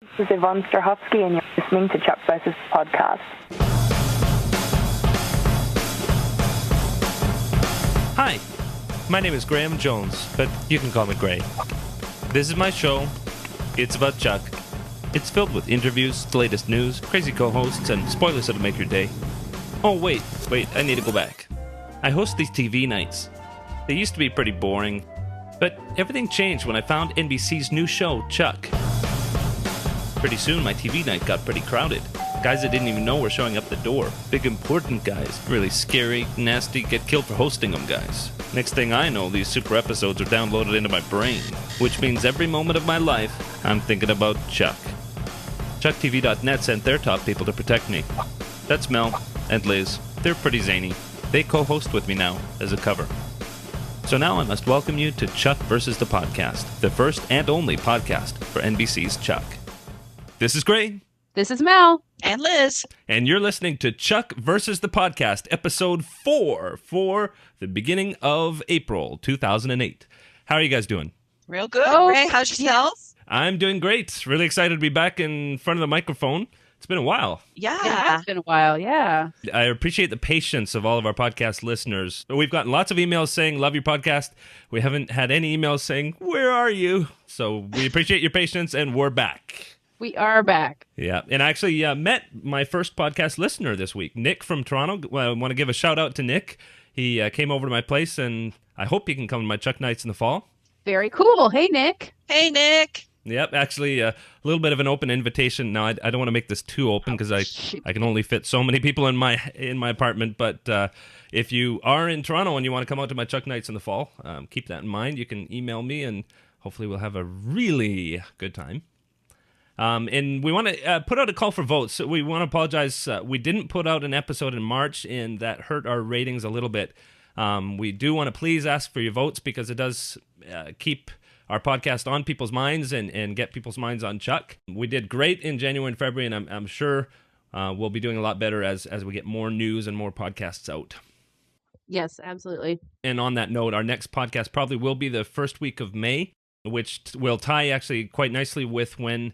This is Yvonne Strahovski, and you're listening to Chuck vs. Podcast. Hi, my name is Graham Jones, but you can call me Gray. This is my show. It's about Chuck. It's filled with interviews, the latest news, crazy co-hosts, and spoilers that'll make your day. Oh, wait, I need to go back. I host these TV nights. They used to be pretty boring, but everything changed when I found NBC's new show, Chuck. Pretty soon, my TV night got pretty crowded. Guys I didn't even know were showing up the door. Big, important guys. Really scary, nasty, get killed for hosting them guys. Next thing I know, these super episodes are downloaded into my brain, which means every moment of my life, I'm thinking about Chuck. ChuckTV.net sent their top people to protect me. That's Mel and Liz. They're pretty zany. They co-host with me now as a cover. So now I must welcome you to Chuck vs. the Podcast, the first and only podcast for NBC's Chuck. This is Gray. This is Mel. And Liz. And you're listening to Chuck vs. the Podcast, episode 4 for the beginning of April 2008. How are you guys doing? Real good. Ray, how's yourself? I'm doing great. Really excited to be back in front of the microphone. It's been a while. Yeah. It's been a while, yeah. I appreciate the patience of all of our podcast listeners. We've gotten lots of emails saying, love your podcast. We haven't had any emails saying, where are you? So we appreciate your patience, and we're back. We are back. Yeah, and I actually met my first podcast listener this week, Nick from Toronto. I want to give a shout out to Nick. He came over to my place, and I hope he can come to my Chuck Nights in the fall. Very cool. Hey, Nick. Hey, Nick. Yep, actually a little bit of an open invitation. Now, I don't want to make this too open because I can only fit so many people in my apartment. But if you are in Toronto and you want to come out to my Chuck Nights in the fall, keep that in mind. You can email me, and hopefully we'll have a really good time. And we want to put out a call for votes. So we want to apologize. We didn't put out an episode in March, and that hurt our ratings a little bit. We do want to please ask for your votes because it does keep our podcast on people's minds and get people's minds on Chuck. We did great in January and February, and I'm sure we'll be doing a lot better as we get more news and more podcasts out. Yes, absolutely. And on that note, our next podcast probably will be the first week of May, which will tie actually quite nicely with when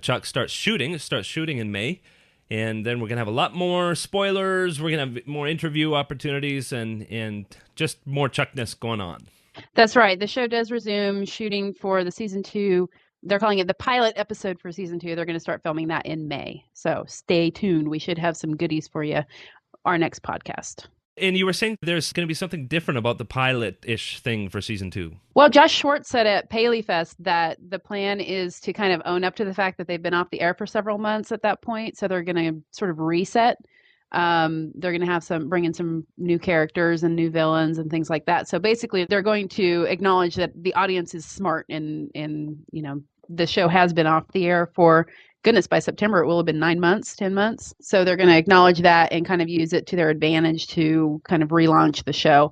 Chuck starts shooting in May, and then we're going to have a lot more spoilers, we're going to have more interview opportunities, and just more Chuckness going on. That's right. The show does resume shooting for the season 2. They're calling it the pilot episode for season 2. They're going to start filming that in May. So stay tuned. We should have some goodies for you our next podcast. And you were saying there's going to be something different about the pilot-ish thing for season 2. Well, Josh Schwartz said at Paleyfest that the plan is to kind of own up to the fact that they've been off the air for several months at that point. So they're going to sort of reset. They're going to have bring in some new characters and new villains and things like that. So basically, they're going to acknowledge that the audience is smart and the show has been off the air for, goodness, by September, it will have been 9 months, 10 months. So they're going to acknowledge that and kind of use it to their advantage to kind of relaunch the show.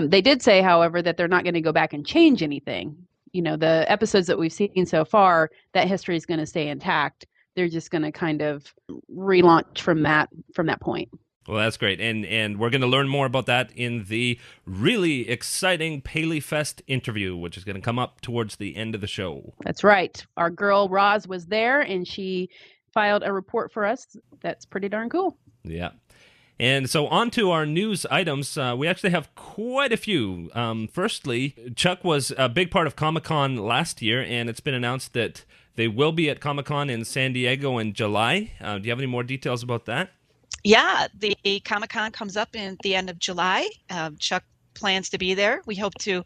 They did say, however, that they're not going to go back and change anything. The episodes that we've seen so far, that history is going to stay intact. They're just going to kind of relaunch from that point. Well, that's great. And we're going to learn more about that in the really exciting Paleyfest interview, which is going to come up towards the end of the show. That's right. Our girl Roz was there, and she filed a report for us. That's pretty darn cool. Yeah. And so on to our news items. We actually have quite a few. Firstly, Chuck was a big part of Comic-Con last year, and it's been announced that they will be at Comic-Con in San Diego in July. Do you have any more details about that? Yeah, the Comic-Con comes up in the end of July. Chuck plans to be there. We hope to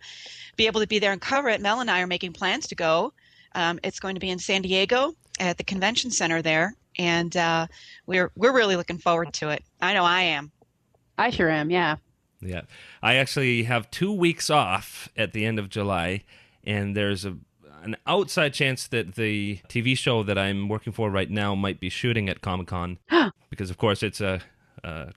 be able to be there and cover it. Mel and I are making plans to go. It's going to be in San Diego at the convention center there, and we're really looking forward to it. I know I am. I sure am, yeah. Yeah. I actually have 2 weeks off at the end of July, and there's an outside chance that the TV show that I'm working for right now might be shooting at Comic-Con because, of course, it's a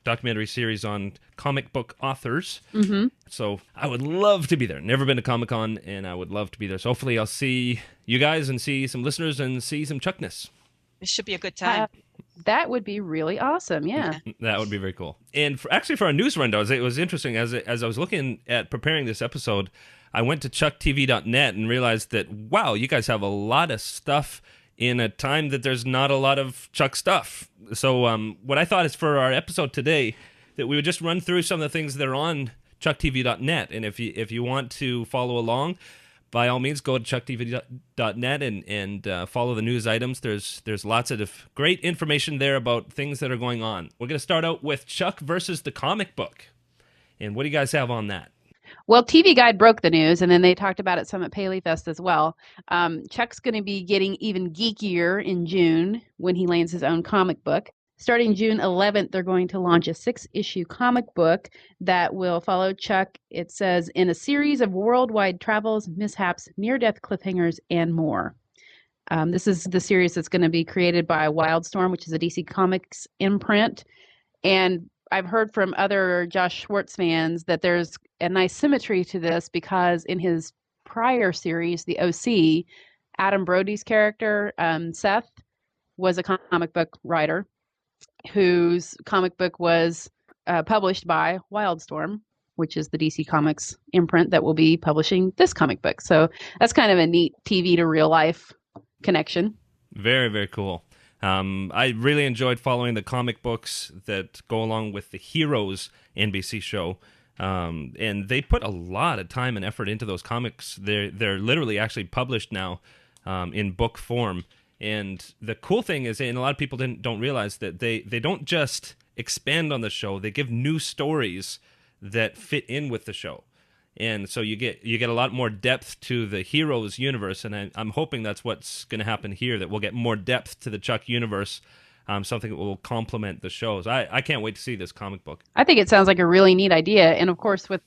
documentary series on comic book authors. Mm-hmm. So I would love to be there. Never been to Comic-Con, and I would love to be there. So hopefully I'll see you guys and see some listeners and see some Chuckness. It should be a good time. That would be really awesome, yeah. That would be very cool. And for our news rundown, it was interesting. As I was looking at preparing this episode, I went to chucktv.net and realized that, wow, you guys have a lot of stuff in a time that there's not a lot of Chuck stuff. So what I thought is for our episode today, that we would just run through some of the things that are on chucktv.net. And if you want to follow along, by all means, go to chucktv.net and follow the news items. There's lots of great information there about things that are going on. We're going to start out with Chuck versus the comic book. And what do you guys have on that? Well, TV Guide broke the news, and then they talked about it some at Paleyfest as well. Chuck's going to be getting even geekier in June when he lands his own comic book. Starting June 11th, they're going to launch a 6-issue comic book that will follow Chuck, it says, in a series of worldwide travels, mishaps, near-death cliffhangers, and more. This is the series that's going to be created by Wildstorm, which is a DC Comics imprint. And I've heard from other Josh Schwartz fans that there's a nice symmetry to this because in his prior series, The OC, Adam Brody's character, Seth, was a comic book writer whose comic book was published by Wildstorm, which is the DC Comics imprint that will be publishing this comic book. So that's kind of a neat TV to real life connection. Very, very cool. I really enjoyed following the comic books that go along with the Heroes NBC show. And they put a lot of time and effort into those comics. They're literally actually published now in book form. And the cool thing is, and a lot of people don't realize that they don't just expand on the show, they give new stories that fit in with the show. And so you get a lot more depth to the Heroes universe, and I'm hoping that's what's going to happen here, that we'll get more depth to the Chuck universe, something that will complement the shows. I can't wait to see this comic book. I think it sounds like a really neat idea. And of course, with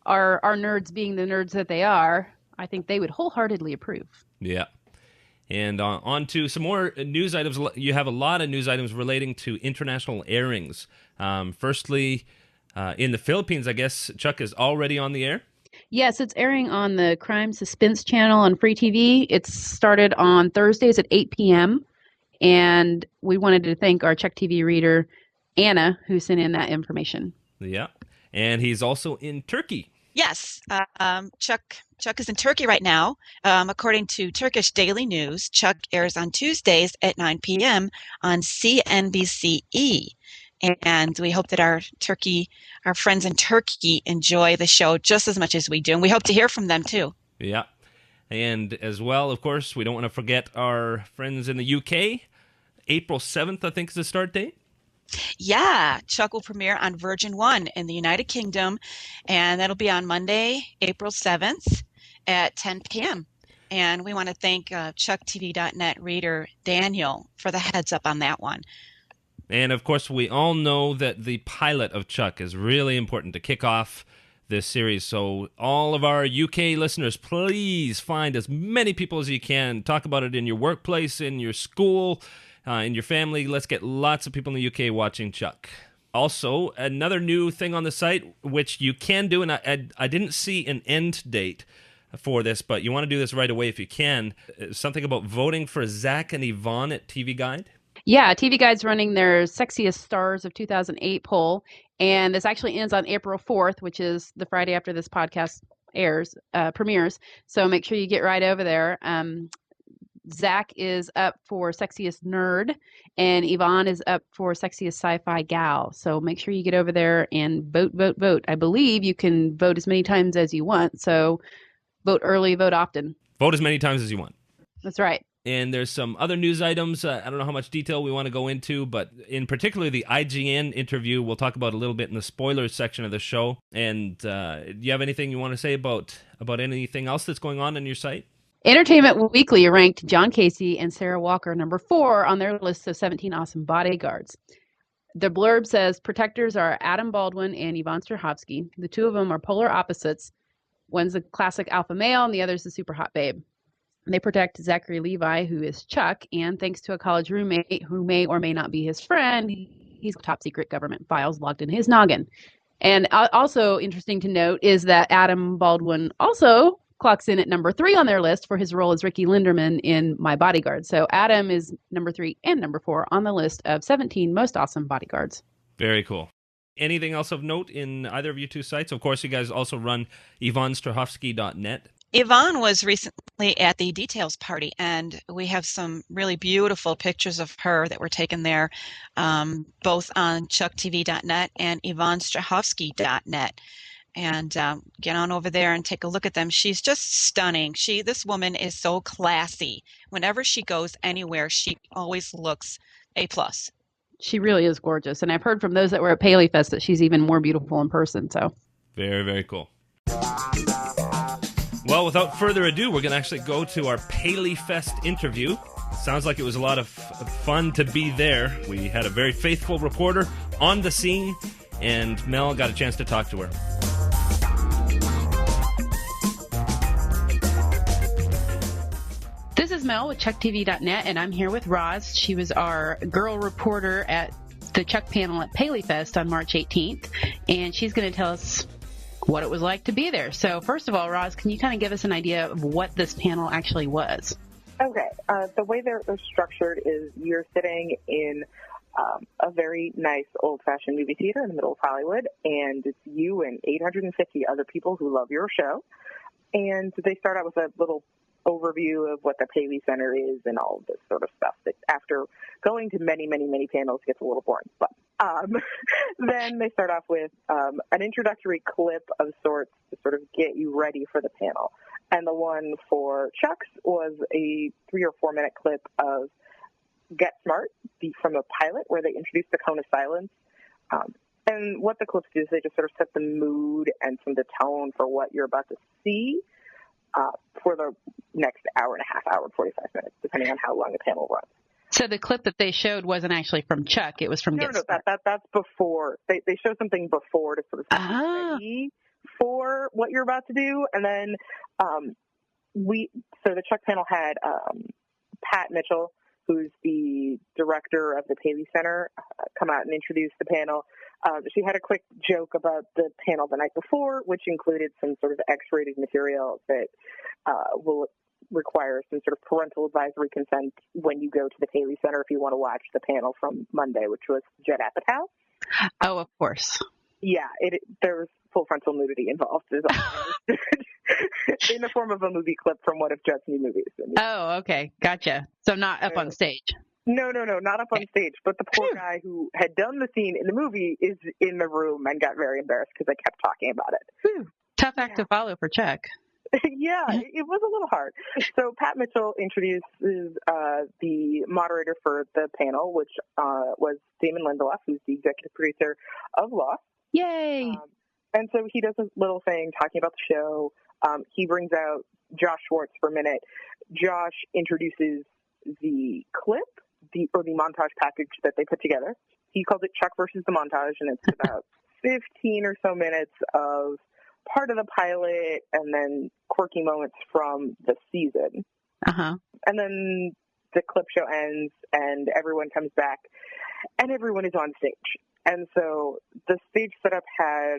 our nerds being the nerds that they are, I think they would wholeheartedly approve. Yeah. And on to some more news items. You have a lot of news items relating to international airings. Firstly, in the Philippines, I guess Chuck is already on the air. Yes, it's airing on the Crime Suspense channel on Free TV. It's started on Thursdays at 8 p.m. And we wanted to thank our Chuck TV reader, Anna, who sent in that information. Yeah. And he's also in Turkey. Yes, Chuck is in Turkey right now. According to Turkish Daily News, Chuck airs on Tuesdays at 9 p.m. on CNBCE. And we hope that our friends in Turkey enjoy the show just as much as we do. And we hope to hear from them too. Yeah. And as well, of course, we don't want to forget our friends in the UK. April 7th, I think, is the start date. Yeah, Chuck will premiere on Virgin One in the United Kingdom, and that'll be on Monday, April 7th at 10 p.m. And we want to thank ChuckTV.net reader Daniel for the heads up on that one. And of course, we all know that the pilot of Chuck is really important to kick off this series. So all of our UK listeners, please find as many people as you can. Talk about it in your workplace, in your school, in your family. Let's get lots of people in the UK watching Chuck. Also, another new thing on the site, which you can do, and I didn't see an end date for this, but you want to do this right away if you can. Something about voting for Zach and Yvonne at TV Guide. Yeah, TV Guide's running their Sexiest Stars of 2008 poll, and this actually ends on April 4th, which is the Friday after this podcast premieres. So make sure you get right over there. Zach is up for Sexiest Nerd, and Yvonne is up for Sexiest Sci-Fi Gal. So make sure you get over there and vote. I believe you can vote as many times as you want. So vote early, vote often. Vote as many times as you want. That's right. And there's some other news items. I don't know how much detail we want to go into, but in particular, the IGN interview, we'll talk about a little bit in the spoilers section of the show. And do you have anything you want to say about anything else that's going on your site? Entertainment Weekly ranked John Casey and Sarah Walker number 4 on their list of 17 awesome bodyguards. The blurb says protectors are Adam Baldwin and Yvonne Strahovski. The two of them are polar opposites. One's a classic alpha male and the other's a super hot babe. They protect Zachary Levi, who is Chuck, and thanks to a college roommate who may or may not be his friend, he's got top secret government files logged in his noggin. And also interesting to note is that Adam Baldwin also clocks in at number 3 on their list for his role as Ricky Linderman in My Bodyguard. So Adam is number 3 and number 4 on the list of 17 most awesome bodyguards. Very cool. Anything else of note in either of you two sites? Of course, you guys also run YvonneStrahovski.net. Yvonne was recently at the details party, and we have some really beautiful pictures of her that were taken there, both on chucktv.net and yvonnestrahovski.net. And get on over there and take a look at them. She's just stunning. This woman is so classy. Whenever she goes anywhere, she always looks A+. She really is gorgeous. And I've heard from those that were at Paleyfest that she's even more beautiful in person. So Very, very cool. Well, without further ado, we're going to actually go to our Paleyfest interview. Sounds like it was a lot of fun to be there. We had a very faithful reporter on the scene, and Mel got a chance to talk to her. this is Mel with ChuckTV.net, and I'm here with Roz. She was our girl reporter at the Chuck panel at Paleyfest on March 18th, and she's going to tell us what it was like to be there. So first of all, Roz, can you kind of give us an idea of what this panel actually was? Okay. The way they're structured is you're sitting in a very nice old-fashioned movie theater in the middle of Hollywood, and it's you and 850 other people who love your show. And they start out with a little overview of what the Paley Center is and all of this sort of stuff that after going to many, many, many panels gets a little boring. But then they start off with an introductory clip of sorts to sort of get you ready for the panel. And the one for Chuck's was a 3 or 4 minute clip of Get Smart from a pilot where they introduced the cone of silence. And what the clips do is they just sort of set the mood and some of the tone for what you're about to see for the next hour and a half, hour and 45 minutes, depending on how long the panel runs. So the clip that they showed wasn't actually from Chuck. It was from Get Smart. That's before. They show something before to sort of get you ready for what you're about to do. And then so the Chuck panel had Pat Mitchell, who's the director of the Paley Center, come out and introduce the panel. She had a quick joke about the panel the night before, which included some sort of X-rated material that will require some sort of parental advisory consent when you go to the Paley Center if you want to watch the panel from Monday, which was Judd Apatow. Oh, of course. Yeah, there was full frontal nudity involved, is all I understood, in the form of a movie clip from one of Judd's new movies. Oh, okay. Gotcha. So not up on stage. No, not up on stage. But the poor guy who had done the scene in the movie is in the room and got very embarrassed because I kept talking about it. Whew. Tough act to follow for Chuck. Yeah, it was a little hard. So Pat Mitchell introduces the moderator for the panel, which was Damon Lindelof, who's the executive producer of Lost. Yay! And so he does a little thing talking about the show. He brings out Josh Schwartz for a minute. Josh introduces the clip, the montage package that they put together. He calls it Chuck versus the Montage, and it's about 15 or so minutes of part of the pilot and then quirky moments from the season. Uh-huh. And then the clip show ends and everyone comes back and everyone is on stage. And so the stage setup had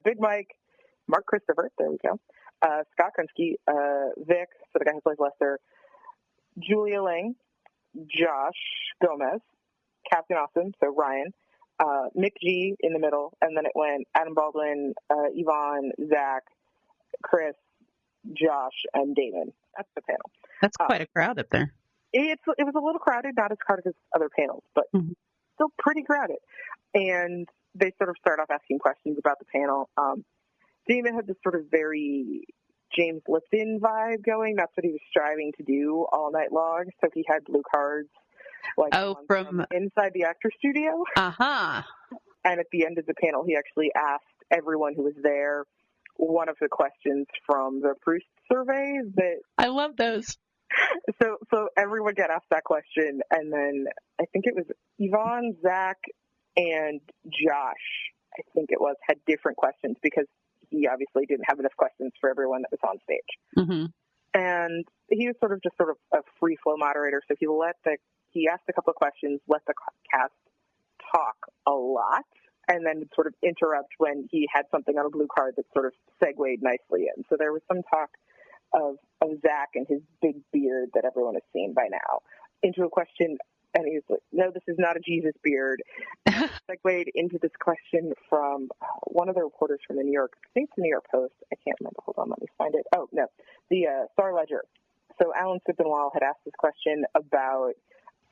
Big Mike, Mark Christopher, there we go, Scott Krinsky, Vic, so the guy who plays Lester, Julia Lang, Josh Gomez, Captain Austin, so Ryan, Mick G in the middle, and then it went Adam Baldwin, Yvonne, Zach, Chris, Josh, and Damon. That's the panel. That's quite a crowd up there. It was a little crowded, not as crowded as other panels, but still pretty crowded. And they sort of start off asking questions about the panel. Damon had this sort of very James Lipton vibe going. That's what he was striving to do all night long. So he had blue cards. From inside the actor studio. Uh-huh. And at the end of the panel, he actually asked everyone who was there one of the questions from the Proust survey that I love those. So everyone got asked that question, and then I think it was Yvonne, Zach, and Josh, I think it was, had different questions because he obviously didn't have enough questions for everyone that was on stage. Mm-hmm. And he was sort of a free flow moderator, so he asked a couple of questions, let the cast talk a lot, and then would sort of interrupt when he had something on a blue card that sort of segued nicely in. So there was some talk of Zach and his big beard that everyone has seen by now, into a question And he was like, no, this is not a Jesus beard. Segued into this question from one of the reporters from the New York, I think it's the New York Post. I can't remember. Hold on, let me find it. Oh, no, the Star Ledger. So Alan Sippenwall had asked this question about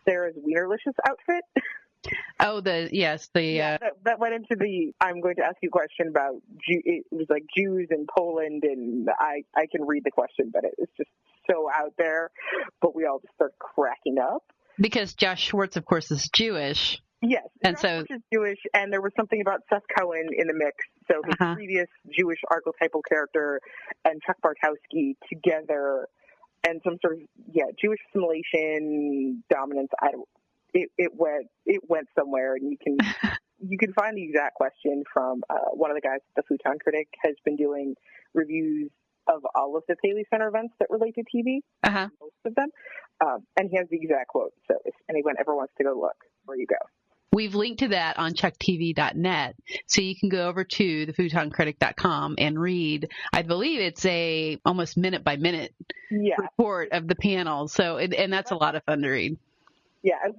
Sarah's Wienerlicious outfit. Oh, that went into the, I'm going to ask you a question about, it was like Jews in Poland, and I can read the question, but it's just so out there, but we all just start cracking up. Because Josh Schwartz, of course, is Jewish. Yes, and Josh so Schwartz is Jewish, and there was something about Seth Cohen in the mix, so his previous Jewish archetypal character and Chuck Bartowski together, and some sort of, Jewish assimilation, dominance, It went somewhere, and you can find the exact question from one of the guys at the Futon Critic has been doing reviews of all of the Paley Center events that relate to TV, most of them, and he has the exact quote. So if anyone ever wants to go look, where you go. We've linked to that on chucktv.net, so you can go over to thefutoncritic.com and read. I believe it's a almost minute by minute report of the panel. So and that's a lot of fun to read. Yeah, as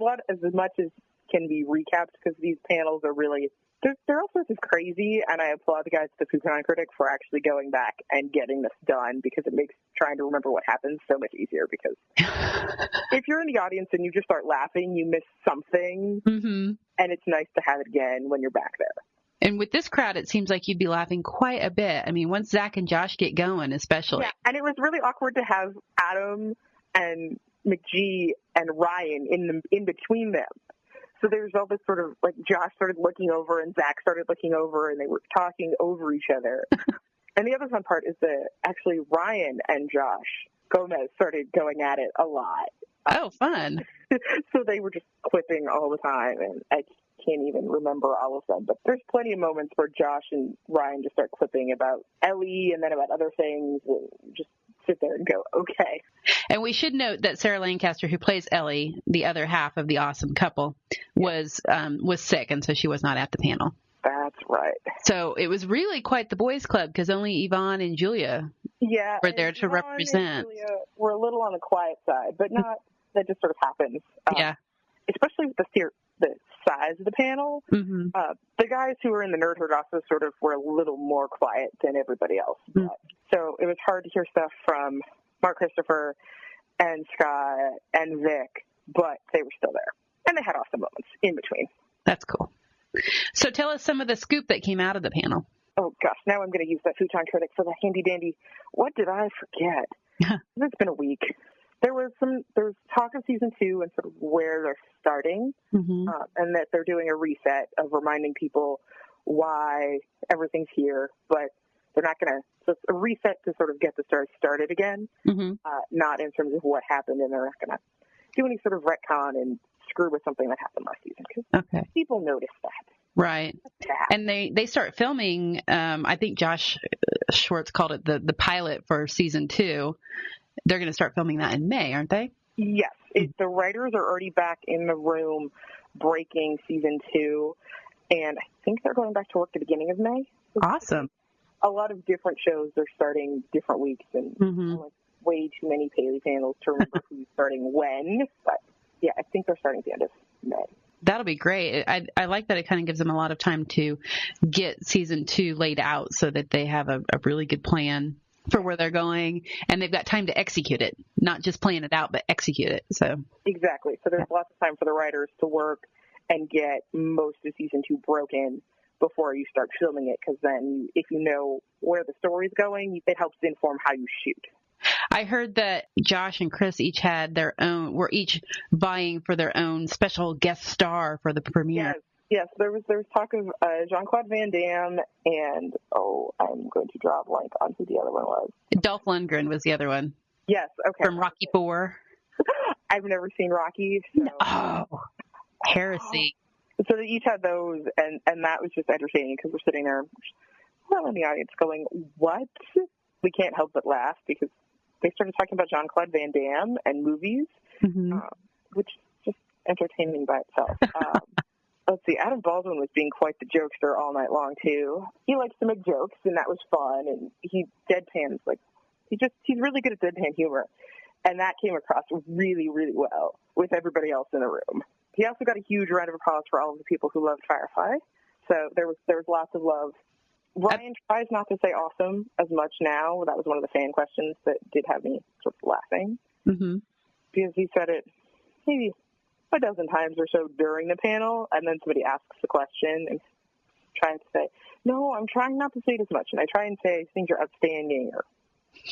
much as can be recapped, because these panels are really, they're all sorts of crazy, and I applaud the guys at the Futon Critic for actually going back and getting this done, because it makes trying to remember what happened so much easier, because if you're in the audience and you just start laughing, you miss something, and it's nice to have it again when you're back there. And with this crowd, it seems like you'd be laughing quite a bit. I mean, once Zach and Josh get going, especially. Yeah, and it was really awkward to have Adam and McGee and Ryan in between them. So there's all this sort of, like, Josh started looking over and Zach started looking over, and they were talking over each other. And the other fun part is that actually Ryan and Josh Gomez started going at it a lot. Oh, fun. So they were just quipping all the time, and I can't even remember all of them. But there's plenty of moments where Josh and Ryan just start quipping about Ellie and then about other things, and just sit there and go, okay. And we should note that Sarah Lancaster, who plays Ellie, the other half of the awesome couple, was sick, and so she was not at the panel. That's right. So it was really quite the boys' club, because only Yvonne and Julia were there to represent. And Julia were a little on the quiet side, but not, that just sort of happens. Especially with the size of the panel. The guys who were in the Nerd Herd also sort of were a little more quiet than everybody else. So it was hard to hear stuff from Mark Christopher and Scott and Vic, but they were still there. And they had awesome moments in between. That's cool. So tell us some of the scoop that came out of the panel. Oh, gosh, now I'm going to use that Futon Critic for the handy-dandy. What did I forget? It's been a week. There was talk of season 2 and sort of where they're starting, and that they're doing a reset of reminding people why everything's here, but they're not going to, so it's a reset to sort of get the story started again, not in terms of what happened, and they're not going to do any sort of retcon and screw with something that happened last season, because people notice that. Right. And they start filming, I think Josh Schwartz called it the pilot for season 2. They're going to start filming that in May, aren't they? Yes. The writers are already back in the room breaking season 2, and I think they're going back to work at the beginning of May. Awesome. A lot of different shows are starting different weeks, and like way too many Paley panels to remember who's starting when. But, yeah, I think they're starting at the end of May. That'll be great. I like that it kind of gives them a lot of time to get season 2 laid out so that they have a really good plan for where they're going, and they've got time to execute it, not just plan it out, but execute it. So exactly. So there's lots of time for the writers to work and get most of season 2 broken before you start filming it, because then if you know where the story's going, it helps inform how you shoot. I heard that Josh and Chris each had were each vying for their own special guest star for the premiere. Yes, there was talk of Jean-Claude Van Damme and, I'm going to draw a blank on who the other one was. Dolph Lundgren was the other one. Yes, okay. From Rocky IV. I've never seen Rocky. So. Oh, heresy. So they each had those, and that was just entertaining, because we're sitting there well in the audience going, what? We can't help but laugh, because they started talking about Jean-Claude Van Damme and movies, which is just entertaining by itself. Let's see, Adam Baldwin was being quite the jokester all night long, too. He likes to make jokes, and that was fun, and he deadpans, he's really good at deadpan humor. And that came across really, really well with everybody else in the room. He also got a huge round of applause for all of the people who loved Firefly. So there was lots of love. Ryan tries not to say awesome as much now. That was one of the fan questions that did have me sort of laughing. Mm-hmm. Because he said it maybe a dozen times or so during the panel, and then somebody asks the question and trying to say, no, I'm trying not to say it as much. And I try and say, I think you're outstanding or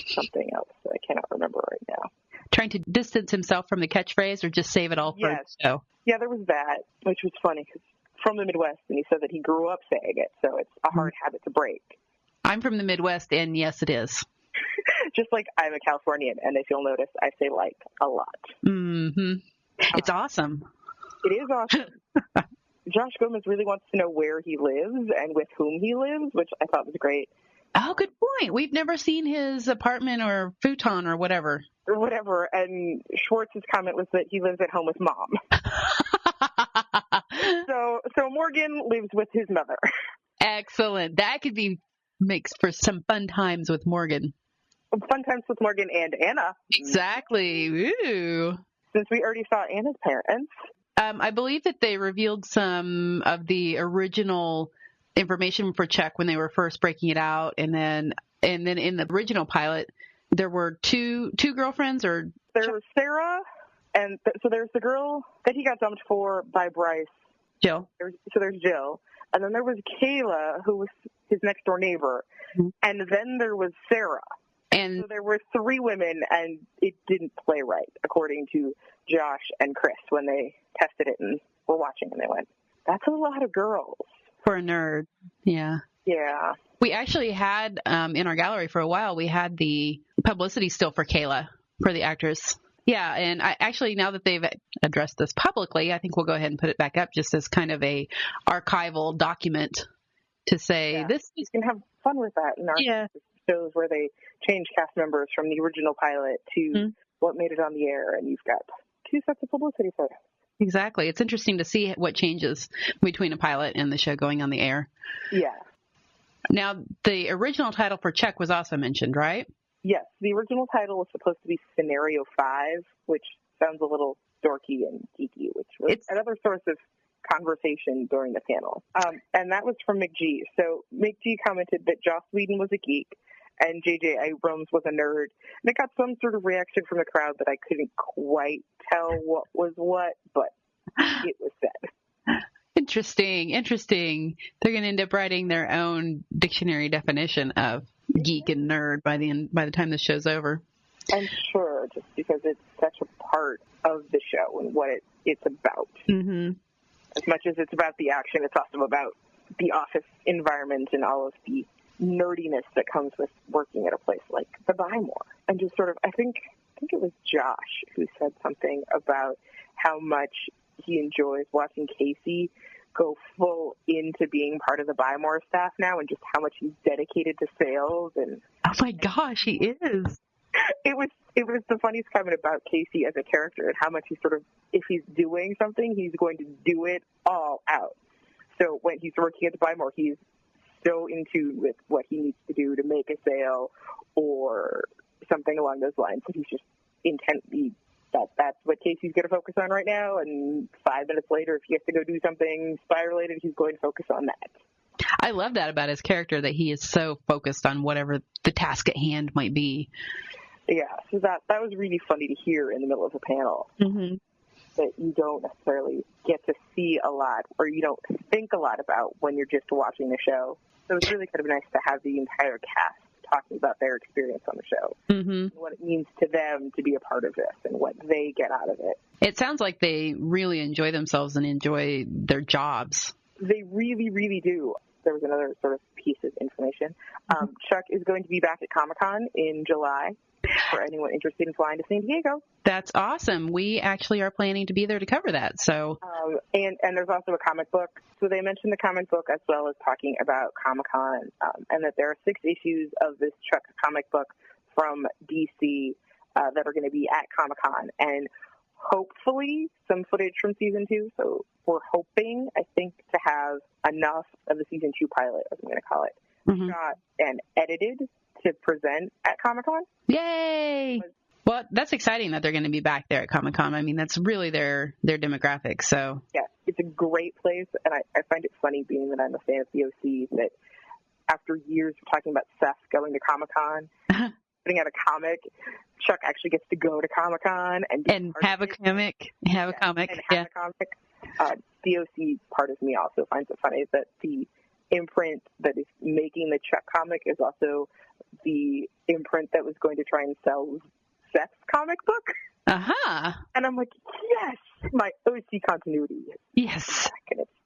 something else that I cannot remember right now. Trying to distance himself from the catchphrase or just save it all for the show? Yeah, there was that, which was funny because from the Midwest, and he said that he grew up saying it, so it's a hard habit to break. I'm from the Midwest, and yes, it is. Just like I'm a Californian, and if you'll notice, I say like a lot. Mm-hmm. It's awesome. It is awesome. Josh Gomez really wants to know where he lives and with whom he lives, which I thought was great. Oh, good point. We've never seen his apartment or futon or whatever. And Schwartz's comment was that he lives at home with Mom. So Morgan lives with his mother. Excellent. That could makes for some fun times with Morgan. Fun times with Morgan and Anna. Exactly. Ooh. Since we already saw Anna's parents. I believe that they revealed some of the original information for Chuck when they were first breaking it out, and then in the original pilot, there were two girlfriends, or there was Sarah, and so there's the girl that he got dumped for by Bryce. Jill. So there's Jill, and then there was Kayla, who was his next door neighbor, and then there was Sarah. And so there were three women, and it didn't play right, according to Josh and Chris when they tested it and were watching, and they went, "That's a lot of girls for a nerd." Yeah. Yeah. We actually had in our gallery for a while. We had the publicity still for Kayla, for the actress. Yeah, and I actually, now that they've addressed this publicly, I think we'll go ahead and put it back up just as kind of a archival document to say this. You can have fun with that in our shows where they change cast members from the original pilot to what made it on the air, and you've got two sets of publicity photos. Exactly. It's interesting to see what changes between a pilot and the show going on the air. Yeah. Now, the original title for Chuck was also mentioned, right? Yes. The original title was supposed to be Scenario 5, which sounds a little dorky and geeky, which was another source of conversation during the panel. And that was from McG. So McG commented that Joss Whedon was a geek and J.J. Abrams was a nerd. And it got some sort of reaction from the crowd that I couldn't quite tell what was what, but it was said. Interesting. They're going to end up writing their own dictionary definition of geek and nerd by the time the show's over. I'm sure, just because it's such a part of the show and what it's about. Mm-hmm. As much as it's about the action, it's also about the office environment and all of the nerdiness that comes with working at a place like the Bymore. And just sort of, I think it was Josh who said something about how much he enjoys watching Casey go full into being part of the Bymore staff now, and just how much he's dedicated to sales. And oh my gosh, he is. It was the funniest comment about Casey as a character, and how much he's sort of, if he's doing something, he's going to do it all out. So when he's working at the Bymore, he's so in tune with what he needs to do to make a sale or something along those lines that he's just intently, that's what Casey's going to focus on right now. And 5 minutes later, if he has to go do something spy-related, he's going to focus on that. I love that about his character, that he is so focused on whatever the task at hand might be. Yeah, so that was really funny to hear in the middle of a panel. Mm-hmm. That you don't necessarily get to see a lot, or you don't think a lot about when you're just watching the show. So it's really kind of nice to have the entire cast talking about their experience on the show, and what it means to them to be a part of this and what they get out of it. It sounds like they really enjoy themselves and enjoy their jobs. They really, really do. There was another sort of piece of information. Chuck is going to be back at Comic-Con in July for anyone interested in flying to San Diego. That's awesome. We actually are planning to be there to cover that. So, and there's also a comic book. So they mentioned the comic book as well as talking about Comic-Con, and that there are 6 issues of this Chuck comic book from DC that are going to be at Comic-Con, and hopefully some footage from season 2. So we're hoping, I think, to have enough of the season 2 pilot, as I'm going to call it, shot and edited to present at Comic-Con. Yay! Well, that's exciting that they're going to be back there at Comic-Con. I mean, that's really their demographic. So yeah, it's a great place, and I find it funny, being that I'm a fan of the OC, that after years of talking about Seth going to Comic-Con, putting out a comic, Chuck actually gets to go to Comic-Con and have a comic. Have a comic. The OC part of me also finds it funny that the imprint that is making the Chuck comic is also the imprint that was going to try and sell Seth's comic book. And I'm like, yes, my OC continuity. Yes.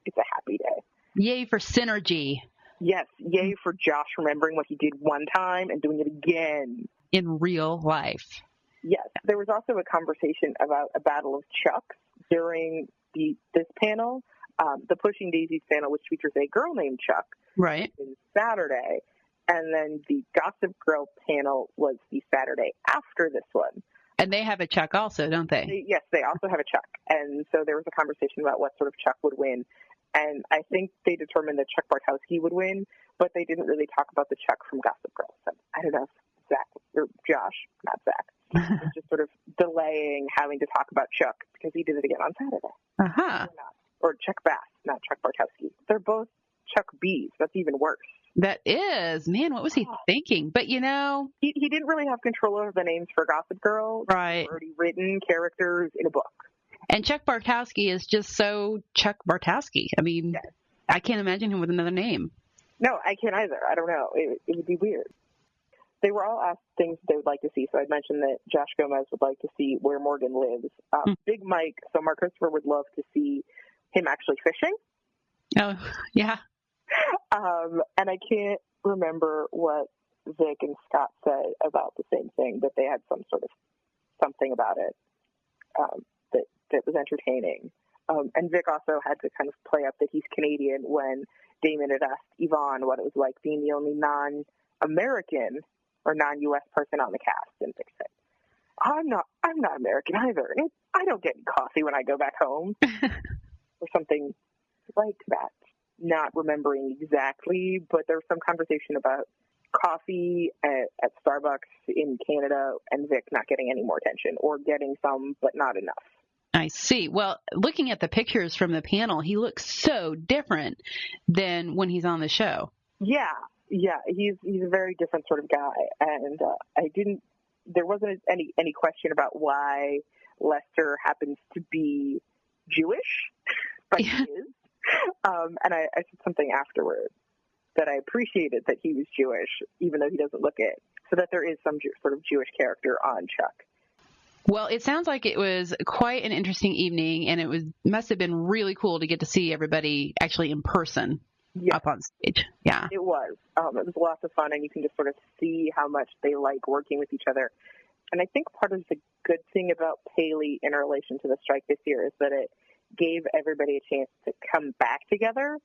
It's a happy day. Yay for synergy. Yes, yay for Josh remembering what he did one time and doing it again. In real life. Yes. There was also a conversation about a battle of Chucks during this panel. The Pushing Daisies panel, which features a girl named Chuck. Right. Is Saturday. And then the Gossip Girl panel was the Saturday after this one. And they have a Chuck also, don't they? Yes, they also have a Chuck. And so there was a conversation about what sort of Chuck would win. And I think they determined that Chuck Bartowski would win, but they didn't really talk about the Chuck from Gossip Girl. So I don't know if Zach or Josh, not Zach, was just sort of delaying having to talk about Chuck because he did it again on Saturday. Or Chuck Bass, not Chuck Bartowski. They're both Chuck B's. That's even worse. That is. Man, what was he thinking? But, you know. He didn't really have control over the names for Gossip Girl. Right. Already written characters in a book. And Chuck Bartowski is just so Chuck Bartowski. I mean, yes. I can't imagine him with another name. No, I can't either. I don't know. It would be weird. They were all asked things they would like to see. So I mentioned that Josh Gomez would like to see where Morgan lives. Big Mike, so Mark Christopher would love to see him actually fishing. Oh, yeah. And I can't remember what Vic and Scott said about the same thing, but they had some sort of something about it that was entertaining. And Vic also had to kind of play up that he's Canadian when Damon had asked Yvonne what it was like being the only non-American or non-U.S. person on the cast. And Vic said, I'm not American either. I don't get any coffee when I go back home. Or something like that. Not remembering exactly, but there was some conversation about coffee at Starbucks in Canada and Vic not getting any more attention, or getting some but not enough. I see. Well, looking at the pictures from the panel, he looks so different than when he's on the show. Yeah, he's a very different sort of guy, and there wasn't any question about why Lester happens to be Jewish, but he is. And I said something afterward that I appreciated that he was Jewish, even though he doesn't look it, so that there is some sort of Jewish character on Chuck. Well, it sounds like it was quite an interesting evening, and it must have been really cool to get to see everybody actually in person up on stage. Yeah, it was. It was lots of fun, and you can just sort of see how much they like working with each other. And I think part of the good thing about Paley in relation to the strike this year is that it gave everybody a chance to come back together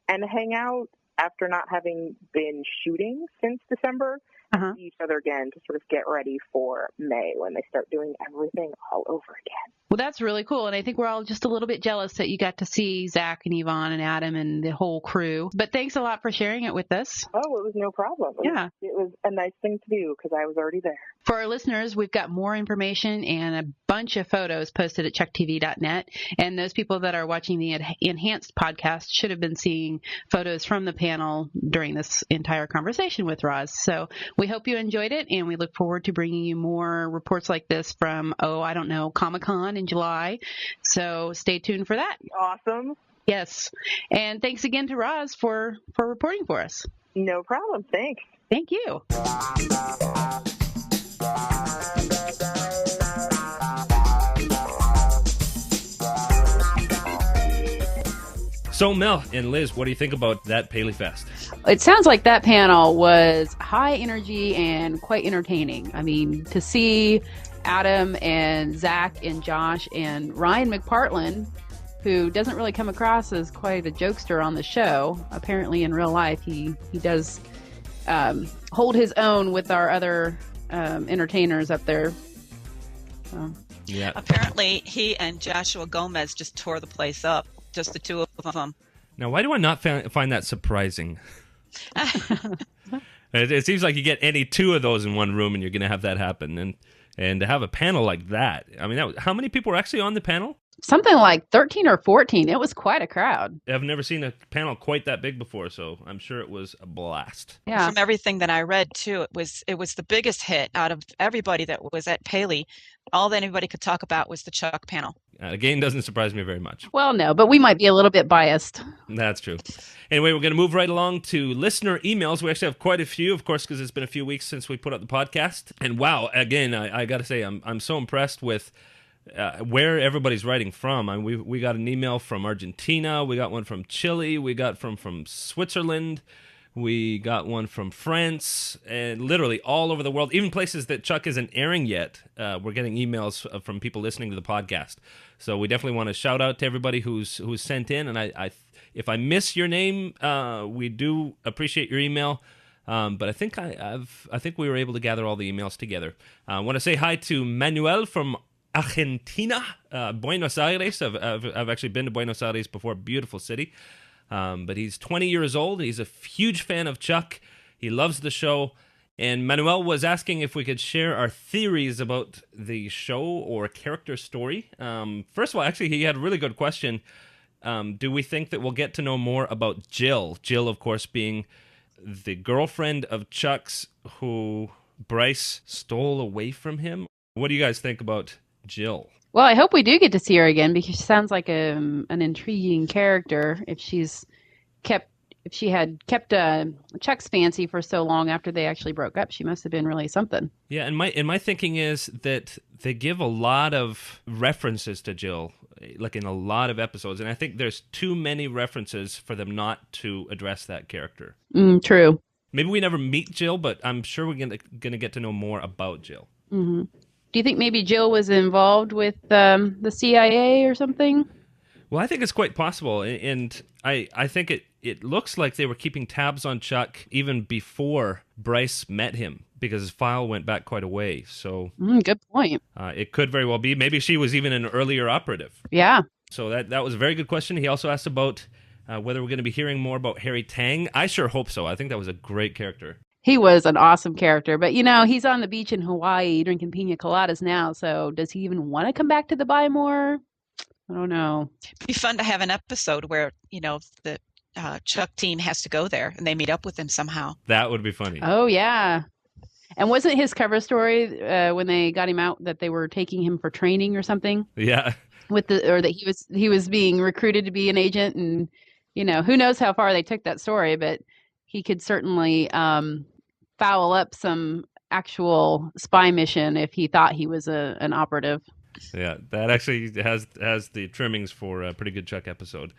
and hang out after not having been shooting since December. See each other again to sort of get ready for May when they start doing everything all over again. Well, that's really cool. And I think we're all just a little bit jealous that you got to see Zach and Yvonne and Adam and the whole crew. But thanks a lot for sharing it with us. Oh, it was no problem. Yeah. It was a nice thing to do because I was already there. For our listeners, we've got more information and a bunch of photos posted at chucktv.net. And those people that are watching the enhanced podcast should have been seeing photos from the panel during this entire conversation with Roz. So we hope you enjoyed it, and we look forward to bringing you more reports like this from, Comic-Con in July. So stay tuned for that. Awesome. Yes. And thanks again to Roz for reporting for us. No problem. Thanks. Thank you. So, Mel and Liz, what do you think about that Paleyfest? It sounds like that panel was high energy and quite entertaining. I mean, to see Adam and Zach and Josh and Ryan McPartlin, who doesn't really come across as quite a jokester on the show. Apparently, in real life, he does hold his own with our other entertainers up there. So. Yeah. Apparently, he and Joshua Gomez just tore the place up. Just the two of them. Now, why do I not find that surprising? It seems like you get any two of those in one room and you're going to have that happen. And And to have a panel like that, I mean, how many people were actually on the panel? Something like 13 or 14. It was quite a crowd. I've never seen a panel quite that big before, so I'm sure it was a blast. Yeah. From everything that I read too, it was the biggest hit out of everybody that was at Paley. All that anybody could talk about was the Chuck panel. Again, doesn't surprise me very much. Well, no, but we might be a little bit biased. That's true. Anyway, we're going to move right along to listener emails. We actually have quite a few, of course, because it's been a few weeks since we put up the podcast. And wow, again, I got to say, I'm so impressed with where everybody's writing from. I mean, we got an email from Argentina, we got one from Chile, we got from Switzerland, we got one from France, and literally all over the world, even places that Chuck isn't airing yet. We're getting emails from people listening to the podcast. So we definitely want to shout out to everybody who's sent in. And I if I miss your name, we do appreciate your email. But I think we were able to gather all the emails together. I want to say hi to Manuel from Argentina, Buenos Aires. I've actually been to Buenos Aires before. Beautiful city. But he's 20 years old. He's a huge fan of Chuck. He loves the show. And Manuel was asking if we could share our theories about the show or character story. First of all, actually, he had a really good question. Do we think that we'll get to know more about Jill? Jill, of course, being the girlfriend of Chuck's who Bryce stole away from him. What do you guys think about Jill? Well, I hope we do get to see her again because she sounds like an intriguing character. If she had kept Chuck's fancy for so long after they actually broke up, she must have been really something. Yeah, and my thinking is that they give a lot of references to Jill, like in a lot of episodes, and I think there's too many references for them not to address that character. True. Maybe we never meet Jill, but I'm sure we're gonna get to know more about Jill. Mm-hmm. Do you think maybe Jill was involved with the CIA or something? Well, I think it's quite possible, and I think it looks like they were keeping tabs on Chuck even before Bryce met him, because his file went back quite a way. So, good point. It could very well be. Maybe she was even an earlier operative. Yeah. So that was a very good question. He also asked about whether we're going to be hearing more about Harry Tang. I sure hope so. I think that was a great character. He was an awesome character, but he's on the beach in Hawaii drinking pina coladas now. So does he even want to come back to the Buy More? I don't know. It'd be fun to have an episode where, the Chuck team has to go there and they meet up with him somehow. That would be funny. Oh, yeah. And wasn't his cover story when they got him out that they were taking him for training or something? Yeah. Or that he was being recruited to be an agent, and who knows how far they took that story, but he could certainly foul up some actual spy mission if he thought he was an operative. Yeah, that actually has the trimmings for a pretty good Chuck episode.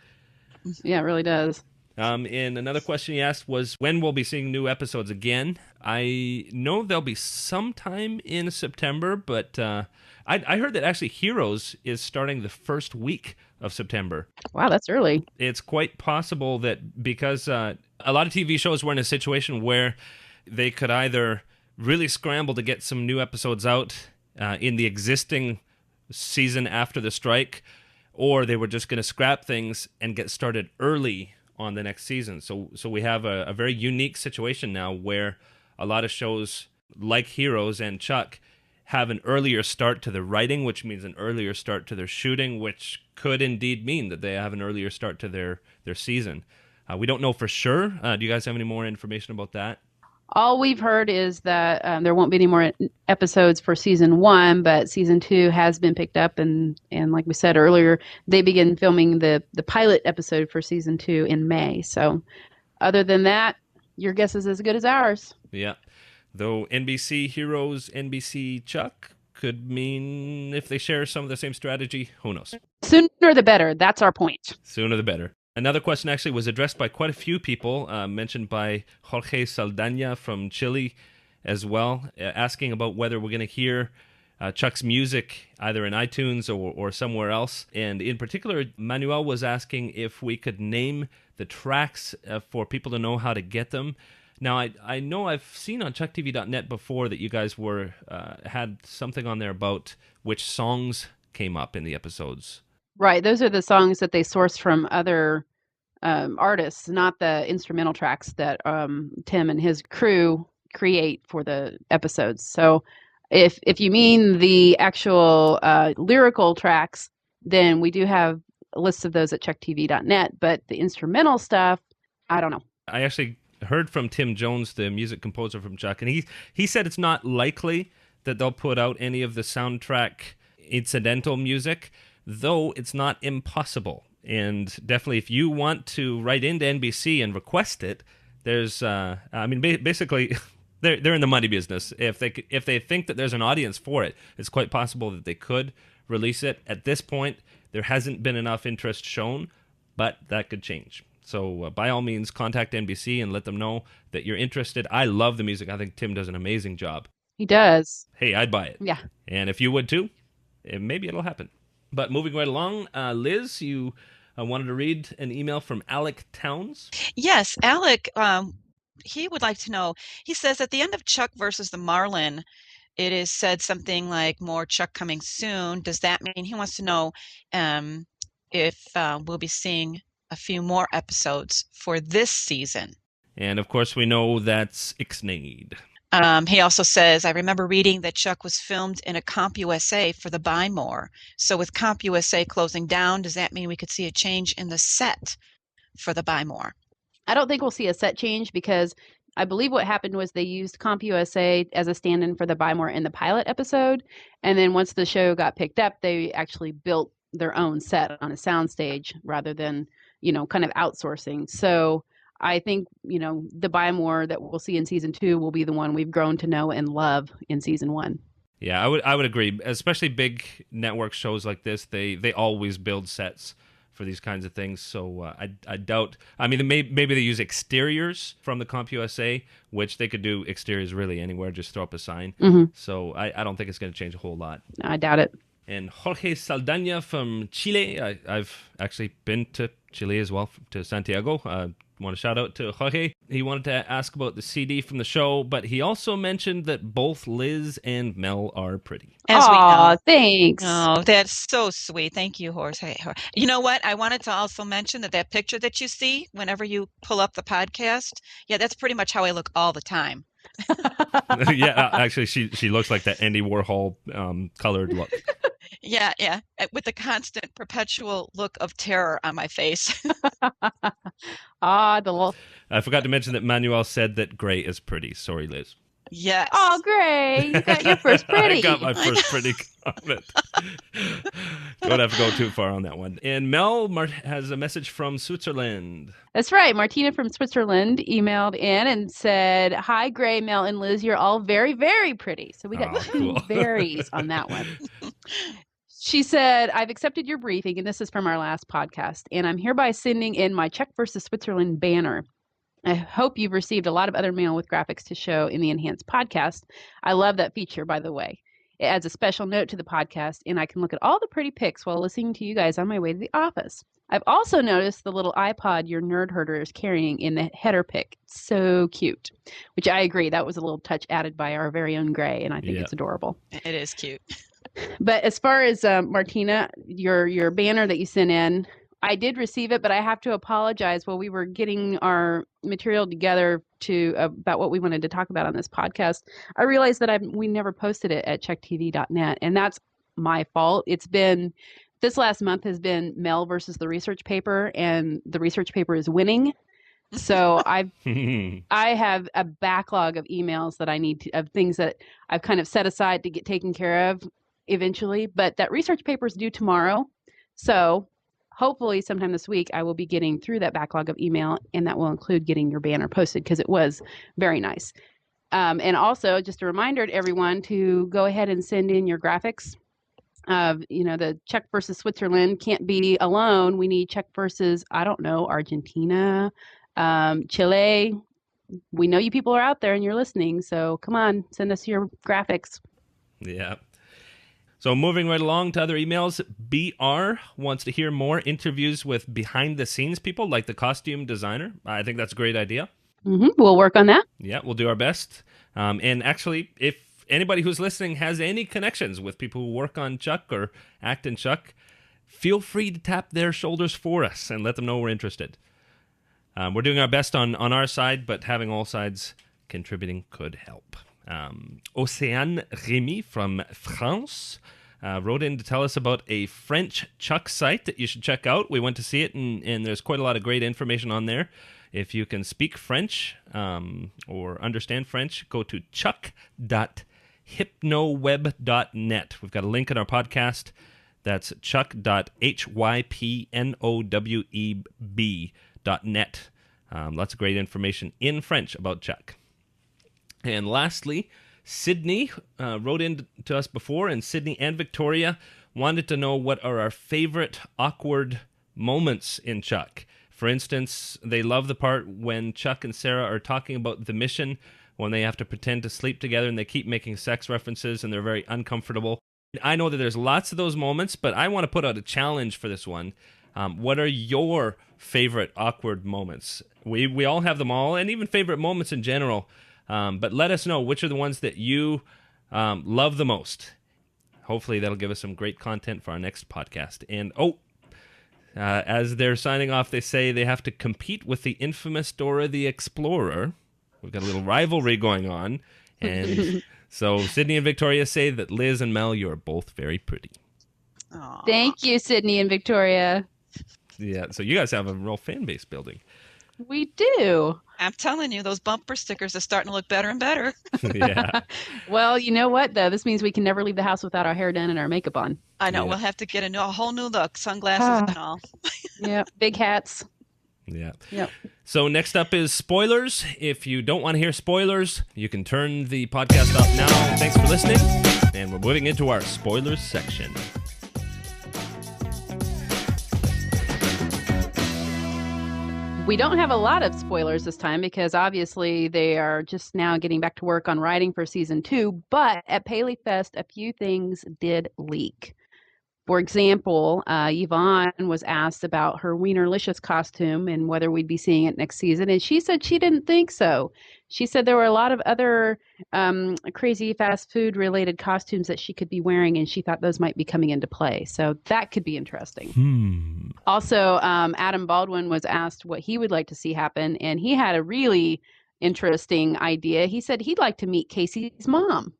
Yeah, it really does. And another question he asked was when we'll be seeing new episodes again. I know they'll be sometime in September, but I heard that actually Heroes is starting the first week of September. Wow, that's early. It's quite possible that because a lot of TV shows were in a situation where they could either really scramble to get some new episodes out in the existing season after the strike, or they were just going to scrap things and get started early on the next season. So we have a very unique situation now where a lot of shows like Heroes and Chuck have an earlier start to the writing, which means an earlier start to their shooting, which could indeed mean that they have an earlier start to their season. We don't know for sure. Do you guys have any more information about that? All we've heard is that there won't be any more episodes for season 1, but season 2 has been picked up, and like we said earlier, they begin filming the pilot episode for season 2 in May. So, other than that, your guess is as good as ours. Yeah, though NBC Heroes, NBC Chuck could mean if they share some of the same strategy, who knows? Sooner the better. That's our point. Sooner the better. Another question actually was addressed by quite a few people, mentioned by Jorge Saldaña from Chile as well, asking about whether we're going to hear Chuck's music either in iTunes or somewhere else. And in particular, Manuel was asking if we could name the tracks for people to know how to get them. Now, I know I've seen on ChuckTV.net before that you guys had something on there about which songs came up in the episodes. Right. Those are the songs that they source from other artists, not the instrumental tracks that Tim and his crew create for the episodes. So If you mean the actual lyrical tracks, then we do have lists of those at chucktv.net. But the instrumental stuff, I don't know. I actually heard from Tim Jones, the music composer from Chuck, and he said it's not likely that they'll put out any of the soundtrack incidental music, though it's not impossible. And definitely, if you want to write into NBC and request it, there's, basically, they're in the money business. If they think that there's an audience for it, it's quite possible that they could release it. At this point, there hasn't been enough interest shown, but that could change. So by all means, contact NBC and let them know that you're interested. I love the music. I think Tim does an amazing job. He does. Hey, I'd buy it. Yeah. And if you would too, maybe it'll happen. But moving right along, Liz, you wanted to read an email from Alec Towns. Yes, Alec, he would like to know, he says at the end of Chuck versus the Marlin, it is said something like more Chuck coming soon. Does that mean he wants to know if we'll be seeing a few more episodes for this season? And of course, we know that's Ixnade. He also says, I remember reading that Chuck was filmed in a CompUSA for the Buy More. So with CompUSA closing down, does that mean we could see a change in the set for the Buy More? I don't think we'll see a set change because I believe what happened was they used CompUSA as a stand-in for the Buy More in the pilot episode. And then once the show got picked up, they actually built their own set on a soundstage rather than, kind of outsourcing. So I think, the Buy More that we'll see in season 2 will be the one we've grown to know and love in season 1. Yeah, I would agree. Especially big network shows like this, they always build sets for these kinds of things. So I doubt. I mean, maybe they use exteriors from the CompUSA, which they could do exteriors really anywhere. Just throw up a sign. Mm-hmm. So I don't think it's going to change a whole lot. I doubt it. And Jorge Saldaña from Chile. I've actually been to Chile as well, to Santiago. Want to shout out to Jorge. He wanted to ask about the CD from the show, but he also mentioned that both Liz and Mel are pretty. As we know. Thanks. Oh, that's so sweet. Thank you, Jorge. You know what? I wanted to also mention that picture that you see whenever you pull up the podcast, yeah, that's pretty much how I look all the time. Yeah, actually, she looks like that Andy Warhol colored look. Yeah, with the constant, perpetual look of terror on my face. The little. I forgot to mention that Manuel said that Gray is pretty. Sorry, Liz. Yes. Oh, Gray, you got your first pretty. I got my first pretty comment. Don't have to go too far on that one. And Mel has a message from Switzerland. That's right. Martina from Switzerland emailed in and said, "Hi, Gray, Mel, and Liz. You're all very, very pretty." So we got two varies on that one. She said, "I've accepted your briefing," and this is from our last podcast, "and I'm hereby sending in my Czech versus Switzerland banner. I hope you've received a lot of other mail with graphics to show in the enhanced podcast. I love that feature, by the way. It adds a special note to the podcast, and I can look at all the pretty pics while listening to you guys on my way to the office. I've also noticed the little iPod your nerd herder is carrying in the header pic. So cute," which I agree. That was a little touch added by our very own Gray, and I think it's adorable. It is cute. But as far as Martina, your banner that you sent in, I did receive it, but I have to apologize. While we were getting our material together about what we wanted to talk about on this podcast, I realized that we never posted it at chucktv.net, and that's my fault. This last month has been Mel versus the research paper, and the research paper is winning. So I have a backlog of emails that I need of things that I've kind of set aside to get taken care of eventually. But that research paper is due tomorrow, so hopefully sometime this week I will be getting through that backlog of email, and that will include getting your banner posted because it was very nice. And also, just a reminder to everyone to go ahead and send in your graphics. The Czech versus Switzerland can't be alone. We need Czech versus, I don't know, Argentina, Chile. We know you people are out there and you're listening, so come on, send us your graphics. Yeah. So moving right along to other emails, BR wants to hear more interviews with behind-the-scenes people like the costume designer. I think that's a great idea. Mm-hmm. We'll work on that. Yeah, we'll do our best. And actually, if anybody who's listening has any connections with people who work on Chuck or act in Chuck, feel free to tap their shoulders for us and let them know we're interested. We're doing our best on our side, but having all sides contributing could help. Océane Rémy from France wrote in to tell us about a French Chuck site that you should check out. We went to see it, and there's quite a lot of great information on there. If you can speak French or understand French, go to chuck.hypnoweb.net. We've got a link in our podcast. That's chuck.hypnoweb.net. Lots of great information in French about Chuck. And lastly, Sydney wrote in to us before, and Sydney and Victoria wanted to know what are our favorite awkward moments in Chuck. For instance, they love the part when Chuck and Sarah are talking about the mission, when they have to pretend to sleep together and they keep making sex references and they're very uncomfortable. I know that there's lots of those moments, but I want to put out a challenge for this one. What are your favorite awkward moments? We all have them all, and even favorite moments in general. But let us know which are the ones that you love the most. Hopefully that'll give us some great content for our next podcast. And as they're signing off, they say they have to compete with the infamous Dora the Explorer. We've got a little rivalry going on. And so Sydney and Victoria say that Liz and Mel, you're both very pretty. Aww. Thank you, Sydney and Victoria. Yeah, so you guys have a real fan base building. We do. I'm telling you, those bumper stickers are starting to look better and better. Yeah. Well, you know what, though? This means we can never leave the house without our hair done and our makeup on. I know. Yeah. We'll have to get a whole new look, sunglasses and all. Yeah, big hats. Yeah. Yep. So next up is spoilers. If you don't want to hear spoilers, you can turn the podcast off now. Thanks for listening. And we're moving into our spoilers section. We don't have a lot of spoilers this time because obviously they are just now getting back to work on writing for season 2. But at Paleyfest, a few things did leak. For example, Yvonne was asked about her Wienerlicious costume and whether we'd be seeing it next season, and she said she didn't think so. She said there were a lot of other crazy fast food related costumes that she could be wearing, and she thought those might be coming into play. So that could be interesting. Also, Adam Baldwin was asked what he would like to see happen, and he had a really interesting idea. He said he'd like to meet Casey's mom.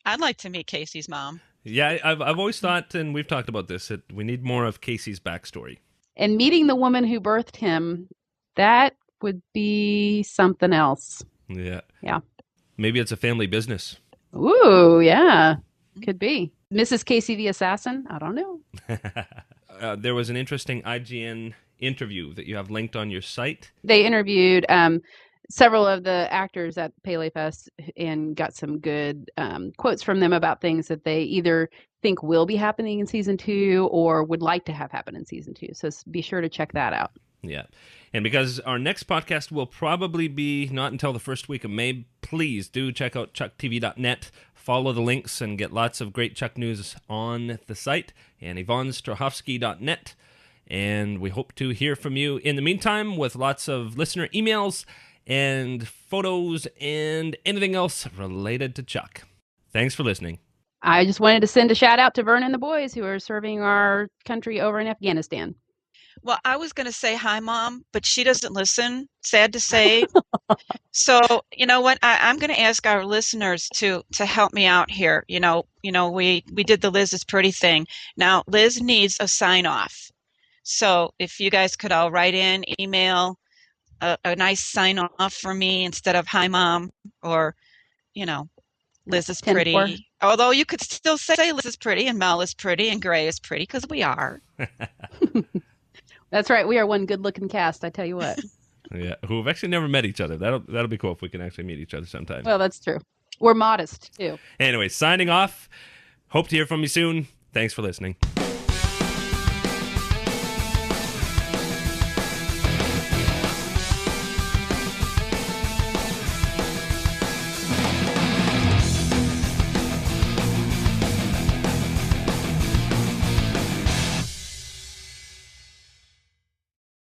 I'd like to meet Casey's mom. Yeah, I've always thought, and we've talked about this, that we need more of Casey's backstory. And meeting the woman who birthed him, that would be something else. Yeah. Yeah. Maybe it's a family business. Ooh, yeah. Could be. Mrs. Casey the Assassin? I don't know. There was an interesting IGN interview that you have linked on your site. They interviewed several of the actors at Paleyfest and got some good quotes from them about things that they either think will be happening in season 2 or would like to have happen in season 2. So be sure to check that out. Yeah. And because our next podcast will probably be not until the first week of May, please do check out chucktv.net. Follow the links and get lots of great Chuck news on the site, and yvonnestrahovski.net. And we hope to hear from you in the meantime with lots of listener emails and photos and anything else related to Chuck. Thanks for listening. I just wanted to send a shout out to Vern and the boys who are serving our country over in Afghanistan. Well, I was going to say hi, Mom, but she doesn't listen. Sad to say. So, you know what? I'm going to ask our listeners to help me out here. We did the Liz is Pretty thing. Now, Liz needs a sign off. So if you guys could all write in, email a nice sign off for me instead of hi, Mom, or, Liz is pretty. 10-4. Although you could still say Liz is pretty and Mel is pretty and Gray is pretty because we are. That's right. We are one good-looking cast, I tell you what. Yeah, who've actually never met each other. That'll be cool if we can actually meet each other sometime. Well, that's true. We're modest, too. Anyway, signing off. Hope to hear from you soon. Thanks for listening.